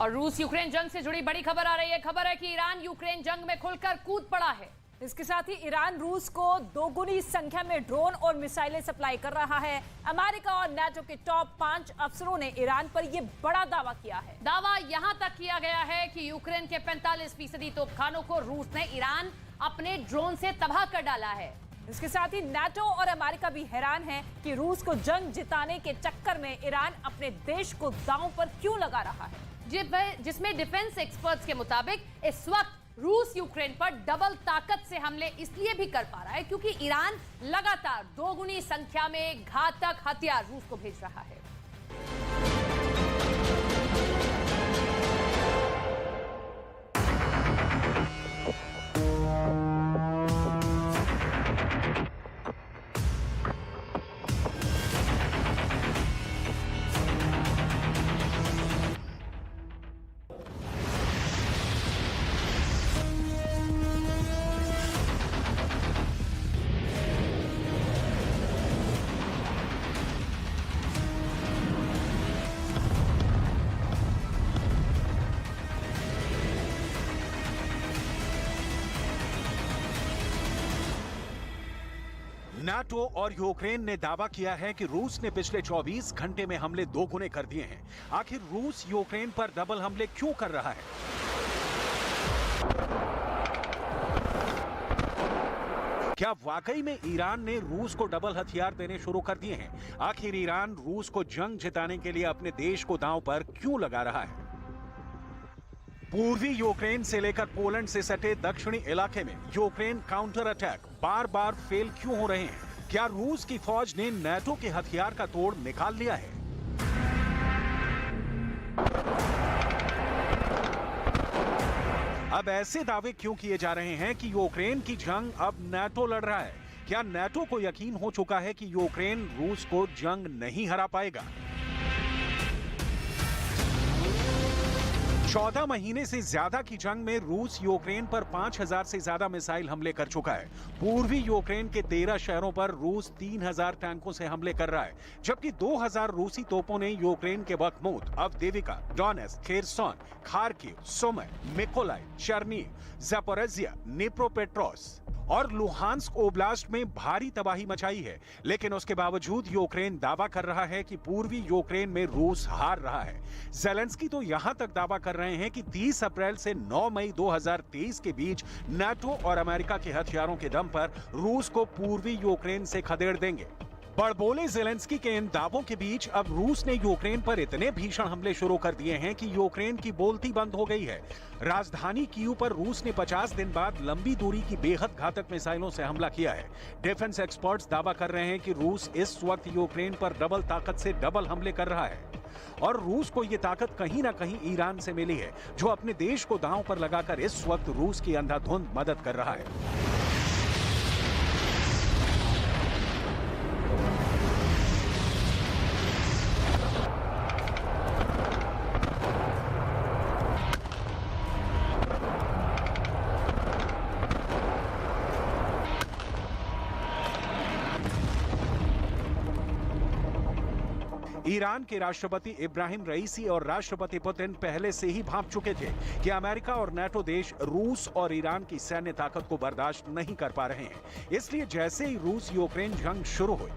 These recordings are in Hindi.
और रूस यूक्रेन जंग से जुड़ी बड़ी खबर आ रही है। खबर है कि ईरान यूक्रेन जंग में खुलकर कूद पड़ा है। इसके साथ ही ईरान रूस को दोगुनी संख्या में ड्रोन और मिसाइलें सप्लाई कर रहा है। अमेरिका और नाटो के टॉप 5 अफसरों ने ईरान पर यह बड़ा दावा किया है। दावा यहां तक किया गया है कि यूक्रेन के 45% तोपखानों को रूस ने ईरान अपने ड्रोन से तबाह कर डाला है। इसके साथ ही नाटो और अमेरिका भी हैरान है कि रूस को जंग जिताने के चक्कर में ईरान अपने देश को दांव पर क्यों लगा रहा है, जिसमें डिफेंस एक्सपर्ट्स के मुताबिक इस वक्त रूस यूक्रेन पर डबल ताकत से हमले इसलिए भी कर पा रहा है क्योंकि ईरान लगातार दोगुनी संख्या में घातक हथियार रूस को भेज रहा है। नाटो और यूक्रेन ने दावा किया है कि रूस ने पिछले 24 घंटे में हमले दोगुने कर दिए हैं। आखिर रूस यूक्रेन पर डबल हमले क्यों कर रहा है? क्या वाकई में ईरान ने रूस को डबल हथियार देने शुरू कर दिए हैं? आखिर ईरान रूस को जंग जिताने के लिए अपने देश को दांव पर क्यों लगा रहा है? पूर्वी यूक्रेन से लेकर पोलैंड से सटे दक्षिणी इलाके में यूक्रेन काउंटर अटैक बार बार फेल क्यों हो रहे हैं? क्या रूस की फौज ने नाटो के हथियार का तोड़ निकाल लिया है? अब ऐसे दावे क्यों किए जा रहे हैं कि यूक्रेन की जंग अब नाटो लड़ रहा है? क्या नाटो को यकीन हो चुका है कि यूक्रेन रूस को जंग नहीं हरा पाएगा? 14 महीने से ज्यादा की जंग में रूस यूक्रेन पर 5000 से ज्यादा मिसाइल हमले कर चुका है। पूर्वी यूक्रेन के 13 शहरों पर रूस 3000 टैंकों से हमले कर रहा है, जबकि 2000 रूसी तोपों ने यूक्रेन के Bakhmut, Avdiivka, Donetsk, Kherson, Kharkiv, Sumy, Mykolaiv, Chernihiv, Zaporizhzhia, Dnipropetrovsk और लुहांस्क ओब्लास्ट में भारी तबाही मचाई है। लेकिन उसके बावजूद यूक्रेन दावा कर रहा है कि पूर्वी यूक्रेन में रूस हार रहा है। ज़ेलेंस्की तो यहां तक दावा कर रहे हैं कि 30 अप्रैल से 9 मई 2023 के बीच नाटो और अमेरिका के हथियारों के दम पर रूस को पूर्वी यूक्रेन से खदेड़ देंगे। बड़बोले ज़ेलेंस्की के इन दावों के बीच अब रूस ने यूक्रेन पर इतने भीषण हमले शुरू कर दिए हैं कि यूक्रेन की बोलती बंद हो गई है। राजधानी कीव पर रूस ने 50 दिन बाद लंबी दूरी की बेहद घातक मिसाइलों से हमला किया है। डिफेंस एक्सपर्ट्स दावा कर रहे हैं कि रूस इस वक्त यूक्रेन पर डबल ताकत से डबल हमले कर रहा है और रूस को यह ताकत कहीं ना कहीं ईरान से मिली है, जो अपने देश को दांव पर लगाकर इस वक्त रूस की अंधाधुंध मदद कर रहा है। ईरान के राष्ट्रपति इब्राहिम रईसी और राष्ट्रपति पुतिन पहले से ही भांप चुके थे कि अमेरिका और नाटो देश रूस और ईरान की सैन्य ताकत को बर्दाश्त नहीं कर पा रहे हैं। इसलिए जैसे ही रूस यूक्रेन जंग शुरू हुई,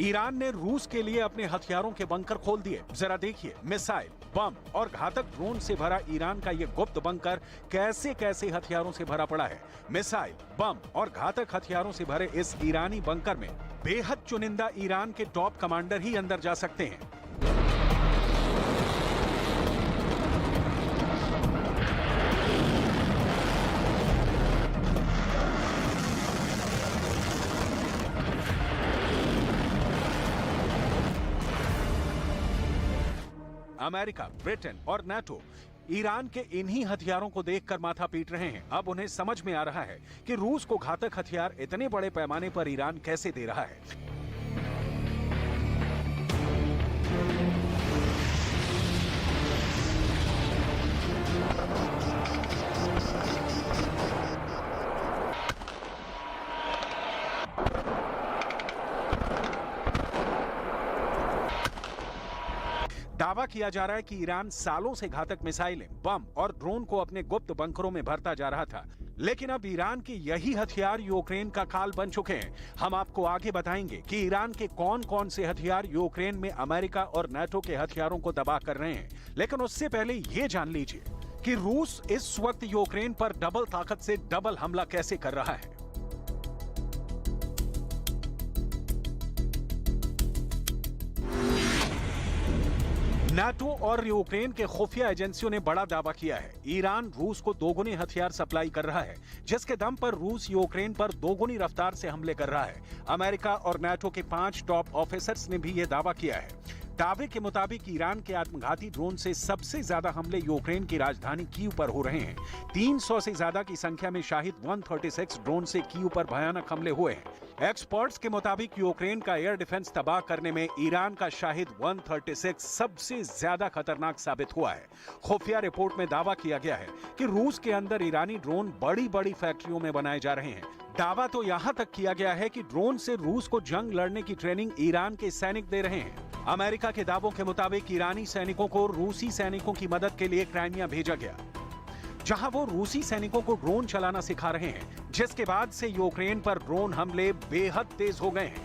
ईरान ने रूस के लिए अपने हथियारों के बंकर खोल दिए। जरा देखिए, मिसाइल, बम और घातक ड्रोन से भरा ईरान का ये गुप्त बंकर कैसे कैसे हथियारों से भरा पड़ा है। मिसाइल, बम और घातक हथियारों से भरे इस ईरानी बंकर में बेहद चुनिंदा ईरान के टॉप कमांडर ही अंदर जा सकते हैं। अमेरिका, ब्रिटेन और नाटो ईरान के इन्हीं हथियारों को देखकर माथा पीट रहे हैं। अब उन्हें समझ में आ रहा है कि रूस को घातक हथियार इतने बड़े पैमाने पर ईरान कैसे दे रहा है। दावा किया जा रहा है कि ईरान सालों से घातक मिसाइलें, बम और ड्रोन को अपने गुप्त बंकरों में भरता जा रहा था, लेकिन अब ईरान के यही हथियार यूक्रेन का काल बन चुके हैं। हम आपको आगे बताएंगे कि ईरान के कौन कौन से हथियार यूक्रेन में अमेरिका और नाटो के हथियारों को दबा कर रहे हैं। लेकिन उससे पहले ये जान लीजिए कि रूस इस वक्त यूक्रेन पर डबल ताकत से डबल हमला कैसे कर रहा है। नाटो और यूक्रेन के खुफिया एजेंसियों ने बड़ा दावा किया है। ईरान रूस को दोगुने हथियार सप्लाई कर रहा है, जिसके दम पर रूस यूक्रेन पर दोगुनी रफ्तार से हमले कर रहा है। अमेरिका और नाटो के 5 टॉप ऑफिसर्स ने भी यह दावा किया है। दावे के मुताबिक ईरान के आत्मघाती ड्रोन से सबसे ज्यादा हमले यूक्रेन की राजधानी कीव पर हो रहे हैं। 300 से ज्यादा की संख्या में शाहिद 136 ड्रोन से कीव पर भयानक हमले हुए हैं। एक्सपर्ट्स के मुताबिक यूक्रेन का एयर डिफेंस तबाह करने में ईरान का शाहिद 136 सबसे ज्यादा खतरनाक साबित हुआ है। खुफिया रिपोर्ट में दावा किया गया है कि रूस के अंदर ईरानी ड्रोन बड़ी बड़ी फैक्ट्रियों में बनाए जा रहे हैं। दावा तो यहां तक किया गया है कि ड्रोन से रूस को जंग लड़ने की ट्रेनिंग ईरान के सैनिक दे रहे हैं। अमेरिका के दावों के मुताबिक ईरानी सैनिकों को रूसी सैनिकों की मदद के लिए क्राइमिया भेजा गया, जहां वो रूसी सैनिकों को ड्रोन चलाना सिखा रहे हैं, जिसके बाद से यूक्रेन पर ड्रोन हमले बेहद तेज हो गए हैं।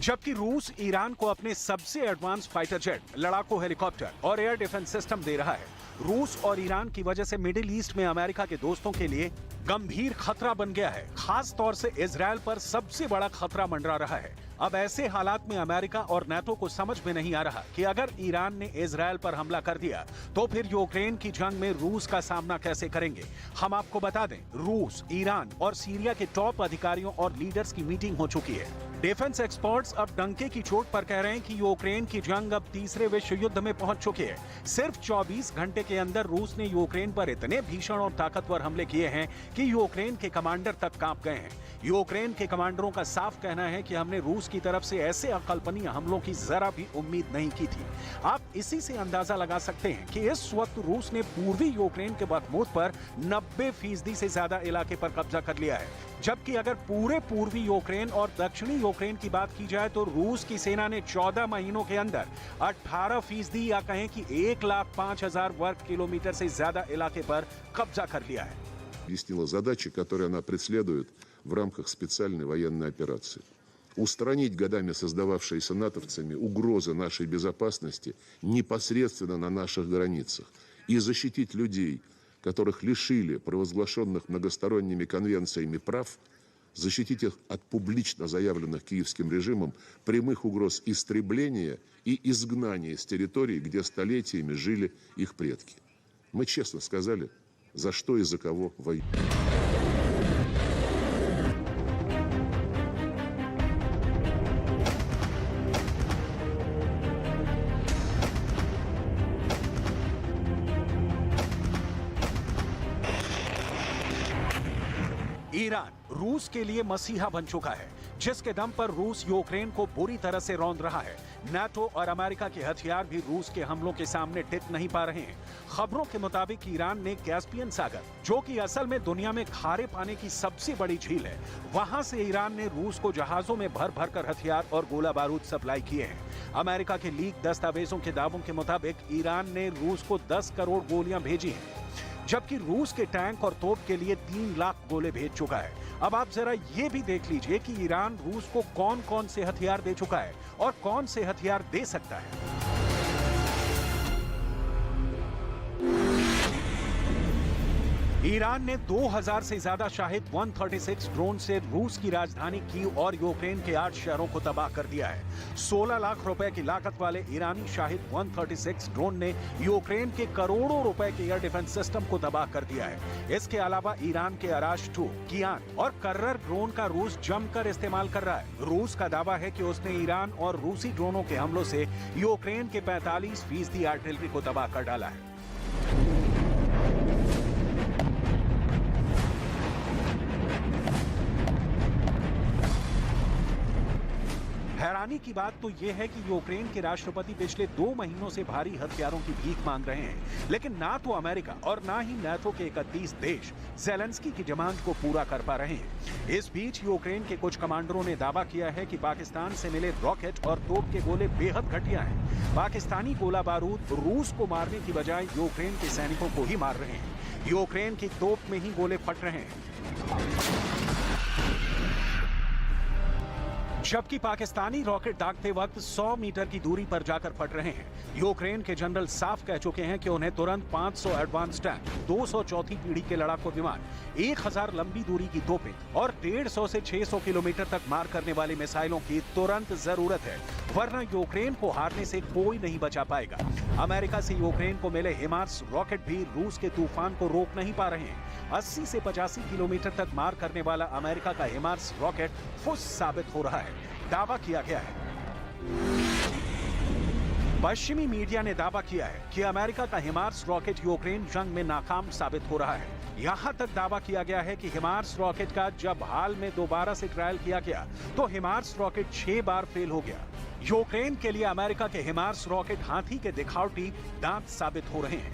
जबकि रूस ईरान को अपने सबसे एडवांस फाइटर जेट, लड़ाकू हेलीकॉप्टर और एयर डिफेंस सिस्टम दे रहा है। रूस और ईरान की वजह से मिडिल ईस्ट में अमेरिका के दोस्तों के लिए गंभीर खतरा बन गया है। खास तौर से इजराइल पर सबसे बड़ा खतरा मंडरा रहा है। अब ऐसे हालात में अमेरिका और नाटो को समझ में नहीं आ रहा कि अगर ईरान ने इजराइल पर हमला कर दिया तो फिर यूक्रेन की जंग में रूस का सामना कैसे करेंगे। हम आपको बता दें, रूस, ईरान और सीरिया के टॉप अधिकारियों और लीडर्स की मीटिंग हो चुकी है। डिफेंस एक्सपर्ट्स अब डंके की चोट पर कह रहे हैं कि यूक्रेन की जंग अब तीसरे विश्व युद्ध में पहुंच चुकी है। सिर्फ 24 घंटे के अंदर रूस ने यूक्रेन पर इतने भीषण और ताकतवर हमले किए हैं कि यूक्रेन के कमांडर तक कांप गए हैं। यूक्रेन के कमांडरों का साफ कहना है कि हमने रूस की तरफ से ऐसे अकल्पनीय हमलों की जरा भी उम्मीद नहीं की थी। आप इसी से अंदाजा लगा सकते हैं कि इस वक्त रूस ने पूर्वी यूक्रेन के बखमूत पर 90% से ज्यादा इलाके पर कब्जा कर लिया है। जबकि अगर पूरे पूर्वी यूक्रेन और दक्षिणी यूक्रेन की बात की जाए तो रूस की सेना ने 14 महीनों के अंदर 18% या कहें कि 1,05,000 वर्ग किलोमीटर से ज्यादा इलाके पर कब्जा कर लिया है। Объяснила задачи, которые она преследует в рамках специальной военной операции. Устранить годами создававшиеся натовцами угрозы нашей безопасности непосредственно на наших границах и защитить людей, которых лишили провозглашенных многосторонними конвенциями прав, защитить их от публично заявленных киевским режимом прямых угроз истребления и изгнания с территорий, где столетиями жили их предки. Мы честно сказали, за что и за кого воюем. ईरान रूस के लिए मसीहा बन चुका है, जिसके दम पर रूस यूक्रेन को बुरी तरह से रौंद रहा है। नाटो और अमेरिका के हथियार भी रूस के हमलों के सामने टिक नहीं पा रहे हैं। खबरों के मुताबिक ईरान ने कैस्पियन सागर, जो कि असल में दुनिया में खारे पानी की सबसे बड़ी झील है, वहां से ईरान ने रूस को जहाजों में भर भर कर हथियार और गोला बारूद सप्लाई किए हैं। अमेरिका के लीक दस्तावेजों के दावों के मुताबिक ईरान ने रूस को 10 करोड़ गोलियां भेजी हैं। जबकि रूस के टैंक और तोप के लिए 3 लाख गोले भेज चुका है। अब आप जरा ये भी देख लीजिए कि ईरान रूस को कौन कौन से हथियार दे चुका है और कौन से हथियार दे सकता है। ईरान ने 2000 से ज्यादा शाहिद 136 ड्रोन से रूस की राजधानी कीव और यूक्रेन के 8 शहरों को तबाह कर दिया है। 16 लाख रुपए की लागत वाले ईरानी शाहिद 136 ड्रोन ने यूक्रेन के करोड़ों रुपए के एयर डिफेंस सिस्टम को तबाह कर दिया है। इसके अलावा ईरान के अराश 2, कियान और कर्रर ड्रोन का रूस जमकर इस्तेमाल कर रहा है। रूस का दावा है कि उसने ईरान और रूसी ड्रोनों के हमलों से यूक्रेन के 45% आर्टिलरी को तबाह कर डाला है। हैरानी की बात तो यह है कि यूक्रेन के राष्ट्रपति पिछले 2 महीनों से भारी हथियारों की भीख मांग रहे हैं, लेकिन ना तो अमेरिका और ना ही नाटो के 31 देश ज़ेलेंस्की की डिमांड को पूरा कर पा रहे हैं। इस बीच यूक्रेन के कुछ कमांडरों ने दावा किया है कि पाकिस्तान से मिले रॉकेट और तोप के गोले बेहद घटिया हैं। पाकिस्तानी गोला बारूद रूस को मारने की बजाय यूक्रेन के सैनिकों को ही मार रहे हैं। यूक्रेन की तोप में ही गोले फट रहे हैं, जबकि पाकिस्तानी रॉकेट दागते वक्त 100 मीटर की दूरी पर जाकर फट रहे हैं। यूक्रेन के जनरल साफ कह चुके हैं कि उन्हें तुरंत 500 एडवांस टैंक, 200 चौथी पीढ़ी के लड़ाकू विमान, 1000 लंबी दूरी की तोपें और 150 से 600 किलोमीटर तक मार करने वाली मिसाइलों की तुरंत जरूरत है, वरना यूक्रेन को हारने से कोई नहीं बचा पाएगा। अमेरिका से यूक्रेन को मिले हिमार्स रॉकेट भी रूस के तूफान को रोक नहीं पा रहे हैं। 80 से 85 किलोमीटर तक मार करने वाला अमेरिका का हिमार्स रॉकेट फुस साबित हो रहा है, दावा किया गया है। पश्चिमी मीडिया ने दावा किया है कि अमेरिका का हिमार्स रॉकेट यूक्रेन जंग में नाकाम साबित हो रहा है। यहां तक दावा किया गया है कि हिमार्स रॉकेट का जब हाल में दोबारा से ट्रायल किया गया तो हिमार्स रॉकेट 6 बार फेल हो गया। यूक्रेन के लिए अमेरिका के हिमार्स रॉकेट हाथी के दिखावटी दांत साबित हो रहे हैं।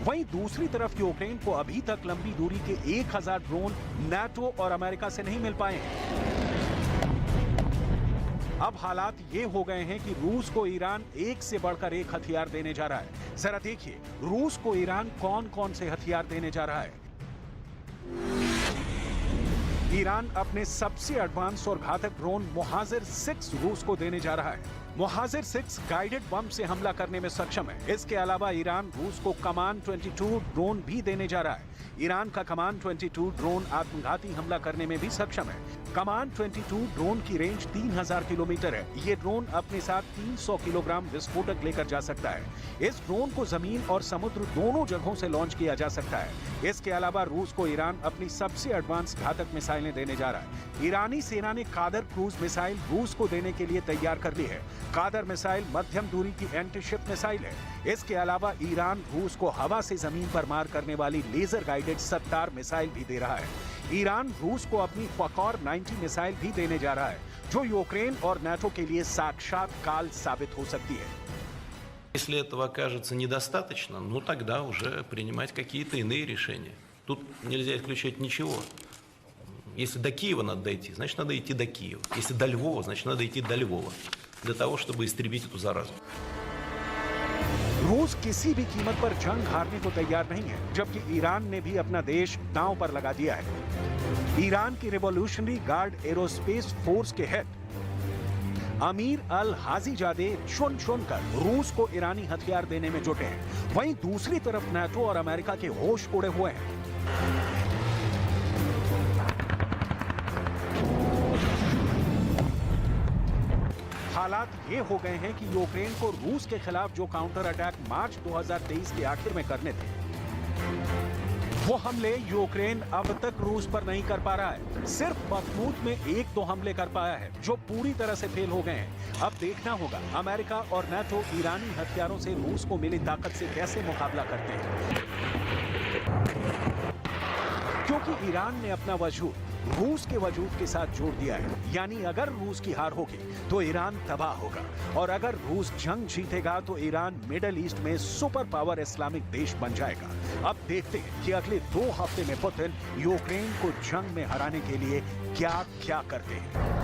वहीं दूसरी तरफ यूक्रेन को अभी तक लंबी दूरी के 1000 ड्रोन नाटो और अमेरिका से नहीं मिल पाए हैं। अब हालात ये हो गए हैं कि रूस को ईरान एक से बढ़कर एक हथियार देने जा रहा है। जरा देखिए रूस को ईरान कौन कौन से हथियार देने जा रहा है। ईरान अपने सबसे एडवांस और घातक ड्रोन मोहाजिर 6 रूस को देने जा रहा है। मोहाजिर 6 गाइडेड बम से हमला करने में सक्षम है। इसके अलावा ईरान रूस को कमान 22 ड्रोन भी देने जा रहा है। ईरान का कमान 22 ड्रोन आत्मघाती हमला करने में भी सक्षम है। कमान 22 ड्रोन की रेंज 3000 किलोमीटर है। ये ड्रोन अपने साथ 300 किलोग्राम विस्फोटक लेकर जा सकता है। इस ड्रोन को जमीन और समुद्र दोनों जगहों से लॉन्च किया जा सकता है। इसके अलावा रूस को ईरान अपनी सबसे एडवांस घातक मिसाइलें देने जा रहा है। ईरानी सेना ने कादर क्रूज मिसाइल रूस को देने के लिए तैयार कर ली है। कादर मिसाइल मध्यम दूरी की एंटी शिप मिसाइल है। इसके अलावा ईरान रूस को हवा से जमीन पर मार करने वाली लेजर गाइडेड सत्तार मिसाइल भी दे रहा है। ईरान रूस को अपनी फखोर 90 मिसाइल भी देने जा रहा है, जो यूक्रेन और नाटो के लिए साक्षात काल साबित हो सकती है। Если этого окажется недостаточно, ну тогда уже принимать какие-то иные решения. Тут нельзя исключать ничего. Если до Киева надо дойти, значит надо идти до Киева. Если до Львова, значит надо идти до Львова. Для того, чтобы истребить эту заразу. रूस किसी भी कीमत पर जंग हारने को तैयार नहीं है, जबकि ईरान ने भी अपना देश दांव पर लगा दिया है। ईरान की रिवॉल्यूशनरी गार्ड एरोस्पेस फोर्स के हेड अमीर अल हाजीजादे चुन कर रूस को ईरानी हथियार देने में जुटे हैं। वहीं दूसरी तरफ नाटो और अमेरिका के होश उड़े हुए हैं। हालात ये हो गए हैं कि यूक्रेन को रूस के खिलाफ जो काउंटर अटैक मार्च 2023 के आखिर में करने थे, वो हमले यूक्रेन अब तक रूस पर नहीं कर पा रहा है। सिर्फ बखमूत में 1-2 हमले कर पाया है, जो पूरी तरह से फेल हो गए हैं। अब देखना होगा अमेरिका और नाटो ईरानी हथियारों से रूस को मिली ताकत से कैसे मुकाबला करते हैं, क्योंकि ईरान ने अपना वजूद रूस के वजूद के साथ जोड़ दिया है। यानी अगर रूस की हार होगी तो ईरान तबाह होगा, और अगर रूस जंग जीतेगा तो ईरान मिडिल ईस्ट में सुपर पावर इस्लामिक देश बन जाएगा। अब देखते हैं कि अगले 2 हफ्ते में पुतिन यूक्रेन को जंग में हराने के लिए क्या क्या करते हैं।